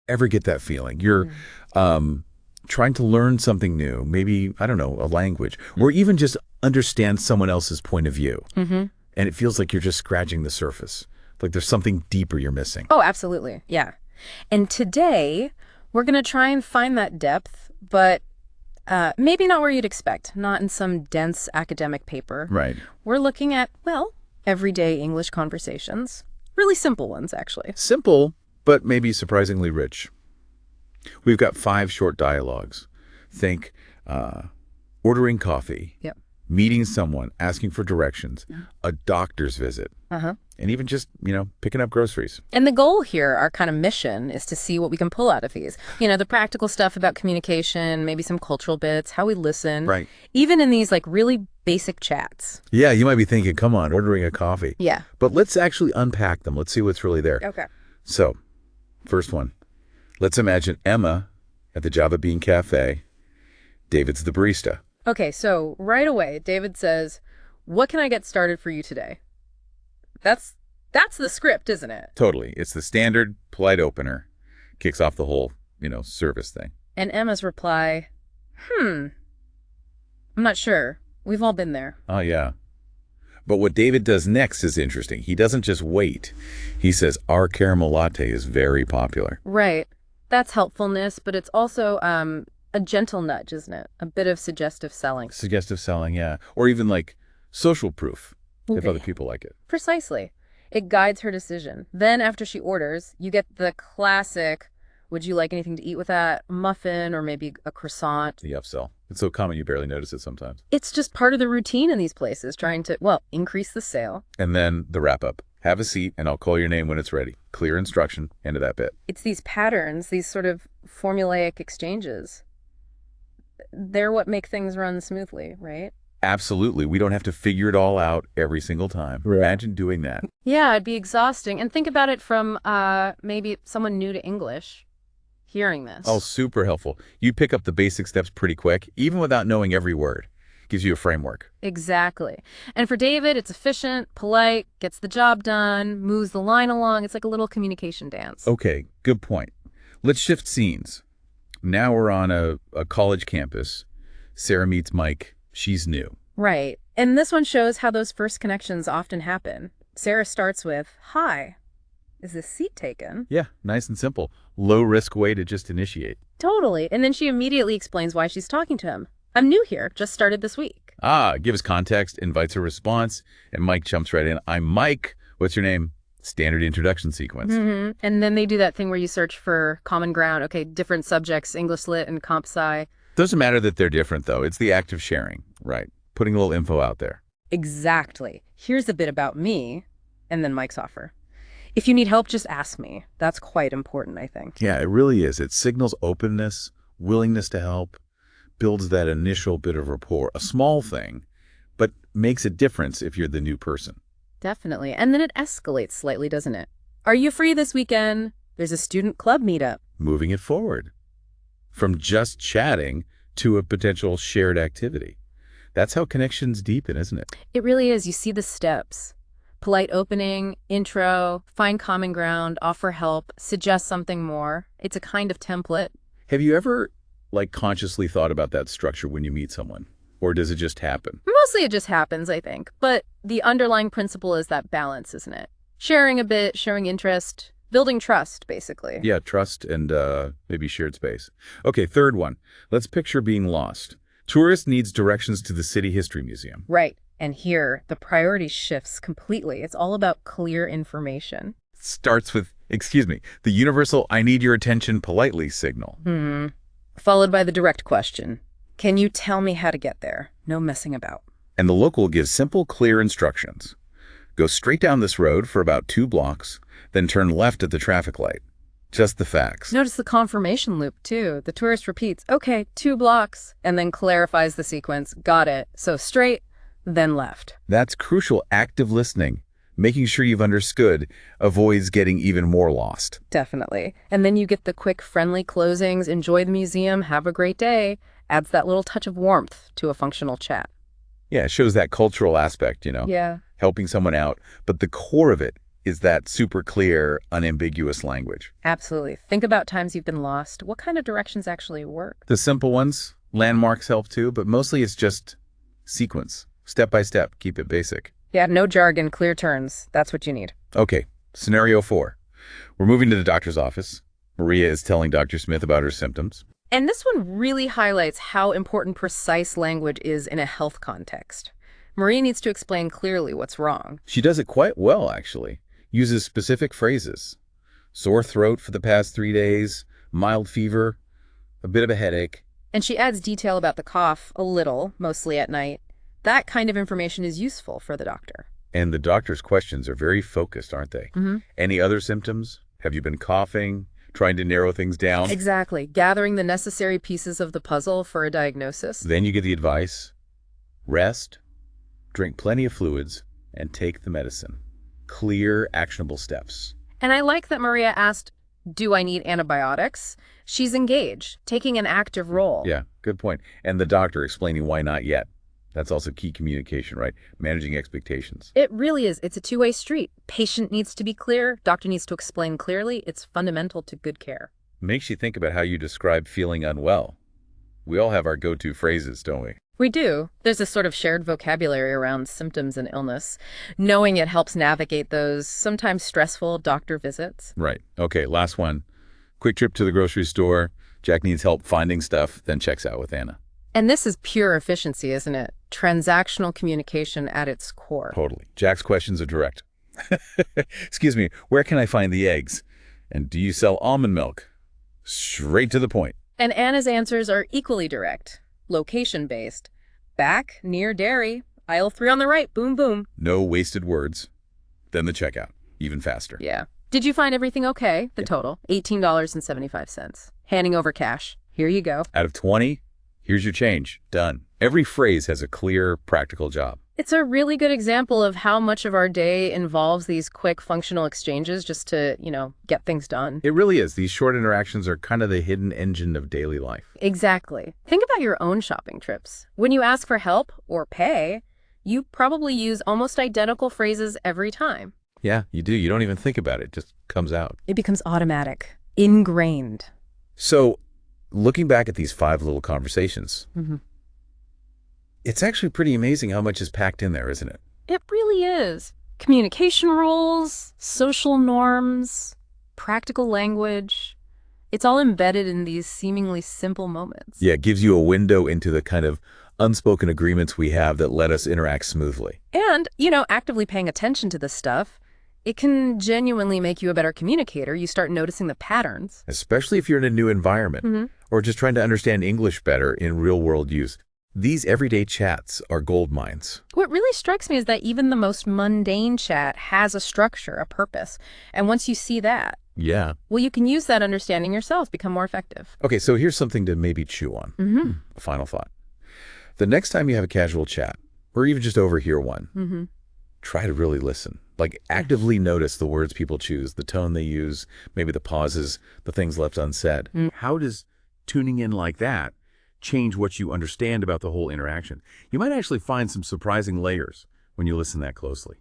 ever get that feeling. You're trying to learn something new, maybe, I don't know, a language, or even just understand someone else's point of view. And it feels like you're just scratching the surface, like there's something deeper you're missing. Oh, absolutely. Yeah. And today, we're going to try and find that depth, but maybe not where you'd expect, not in some dense academic paper. Right. We're looking at, well, everyday English conversations. Really simple ones, actually. Simple, but maybe surprisingly rich. We've got 5 short dialogues. Think ordering coffee, Yep. meeting someone, asking for directions, a doctor's visit, and even just, picking up groceries. And the goal here, our kind of mission, is to see what we can pull out of these. The practical stuff about communication, maybe some cultural bits, how we listen. Right. Even in these, really basic chats. Yeah, you might be thinking, come on, ordering a coffee. Yeah. But let's actually unpack them. Let's see what's really there. Okay. So, first one. Let's imagine Emma at the Java Bean Cafe. David's the barista. Okay, so right away, David says, "What can I get started for you today?" That's the script, isn't it? Totally. It's the standard polite opener. Kicks off the whole, service thing. And Emma's reply, I'm not sure. We've all been there. Oh, yeah. But what David does next is interesting. He doesn't just wait. He says, our caramel latte is very popular. Right. That's helpfulness, but it's also a gentle nudge, isn't it? A bit of suggestive selling. Suggestive selling, yeah. Or even social proof if other people like it. Precisely. It guides her decision. Then after she orders, you get the classic, would you like anything to eat with that? Muffin or maybe a croissant. The upsell. It's so common you barely notice it sometimes. It's just part of the routine in these places, trying to, increase the sale. And then the wrap up. Have a seat and I'll call your name when it's ready. Clear instruction, end of that bit. It's these patterns, these sort of formulaic exchanges. They're what make things run smoothly, right? Absolutely. We don't have to figure it all out every single time. Right. Imagine doing that. Yeah, it'd be exhausting. And think about it from maybe someone new to English hearing this. Oh, super helpful. You pick up the basic steps pretty quick, even without knowing every word. Gives you a framework. Exactly. And for David, it's efficient, polite, gets the job done, moves the line along. It's like a little communication dance. Okay, good point. Let's shift scenes. Now we're on a college campus. Sarah meets Mike. She's new. Right. And this one shows how those first connections often happen. Sarah starts with, "Hi, is this seat taken?" Yeah, nice and simple. Low risk way to just initiate. Totally. And then she immediately explains why she's talking to him. "I'm new here, just started this week." Gives context, invites a response, and Mike jumps right in. "I'm Mike. What's your name?" Standard introduction sequence. And then they do that thing where you search for common ground. Okay, different subjects, English Lit and Comp Sci. Doesn't matter that they're different, though. It's the act of sharing, right? Putting a little info out there. Exactly. Here's a bit about me, and then Mike's offer. "If you need help, just ask me." That's quite important, I think. Yeah, it really is. It signals openness, willingness to help, builds that initial bit of rapport. A small thing, but makes a difference if you're the new person. Definitely. And then it escalates slightly, doesn't it? "Are you free this weekend? There's a student club meetup." Moving it forward. From just chatting to a potential shared activity. That's how connections deepen, isn't it? It really is. You see the steps. Polite opening, intro, find common ground, offer help, suggest something more. It's a kind of template. Have you ever, consciously thought about that structure when you meet someone? Or does it just happen? Mostly it just happens, I think. But the underlying principle is that balance, isn't it? Sharing a bit, showing interest, building trust, basically. Yeah, trust and maybe shared space. Okay, third one. Let's picture being lost. Tourist needs directions to the City History Museum. Right. And here, the priority shifts completely. It's all about clear information. Starts with, the universal "I need your attention politely" signal. Followed by the direct question. "Can you tell me how to get there?" No messing about. And the local gives simple, clear instructions. Go straight down this road for about 2 blocks, then turn left at the traffic light. Just the facts. Notice the confirmation loop, too. The tourist repeats, "Okay, 2 blocks," and then clarifies the sequence. "Got it. So straight, then left." That's crucial active listening. Making sure you've understood avoids getting even more lost. Definitely. And then you get the quick, friendly closings. "Enjoy the museum. Have a great day." Adds that little touch of warmth to a functional chat. Yeah, it shows that cultural aspect, Yeah. helping someone out. But the core of it is that super clear, unambiguous language. Absolutely. Think about times you've been lost. What kind of directions actually work? The simple ones, landmarks help too, but mostly it's just sequence. Step by step, keep it basic. Yeah, no jargon, clear turns. That's what you need. Okay, scenario 4. We're moving to the doctor's office. Maria is telling Dr. Smith about her symptoms. And this one really highlights how important precise language is in a health context. Maria needs to explain clearly what's wrong. She does it quite well, actually. Uses specific phrases. Sore throat for the past 3 days, mild fever, a bit of a headache. And she adds detail about the cough, a little, mostly at night. That kind of information is useful for the doctor. And the doctor's questions are very focused, aren't they? Any other symptoms? Have you been coughing? Trying to narrow things down? Exactly. Gathering the necessary pieces of the puzzle for a diagnosis. Then you get the advice. Rest, drink plenty of fluids, and take the medicine. Clear, actionable steps. And I like that Maria asked, do I need antibiotics? She's engaged, taking an active role. Yeah, good point. And the doctor explaining why not yet. That's also key communication, right? Managing expectations. It really is. It's a two-way street. Patient needs to be clear. Doctor needs to explain clearly. It's fundamental to good care. Makes you think about how you describe feeling unwell. We all have our go-to phrases, don't we? We do. There's a sort of shared vocabulary around symptoms and illness. Knowing it helps navigate those sometimes stressful doctor visits. Right. Okay, last one. Quick trip to the grocery store. Jack needs help finding stuff, then checks out with Anna. And this is pure efficiency, isn't it? Transactional communication at its core. Totally. Jack's questions are direct. Excuse me, where can I find the eggs? And do you sell almond milk? Straight to the point. And Anna's answers are equally direct. Location-based. Back, near dairy. Aisle 3 on the right. Boom, boom. No wasted words. Then the checkout. Even faster. Yeah. Did you find everything okay? The total, $18.75. Handing over cash. Here you go. Out of 20, here's your change. Done. Every phrase has a clear, practical job. It's a really good example of how much of our day involves these quick functional exchanges just to, get things done. It really is. These short interactions are kind of the hidden engine of daily life. Exactly. Think about your own shopping trips. When you ask for help or pay, you probably use almost identical phrases every time. Yeah, you do. You don't even think about it. It just comes out. It becomes automatic, ingrained. So, looking back at these 5 little conversations, it's actually pretty amazing how much is packed in there, isn't it? It really is. Communication rules, social norms, practical language. It's all embedded in these seemingly simple moments. Yeah, it gives you a window into the kind of unspoken agreements we have that let us interact smoothly. And, actively paying attention to this stuff, it can genuinely make you a better communicator. You start noticing the patterns. Especially if you're in a new environment or just trying to understand English better in real-world use. These everyday chats are gold mines. What really strikes me is that even the most mundane chat has a structure, a purpose. And once you see that, Yeah. well, you can use that understanding yourself, become more effective. Okay, so here's something to maybe chew on. A final thought. The next time you have a casual chat, or even just overhear one, try to really listen. Like, actively notice the words people choose, the tone they use, maybe the pauses, the things left unsaid. How does tuning in like that change what you understand about the whole interaction? You might actually find some surprising layers when you listen that closely.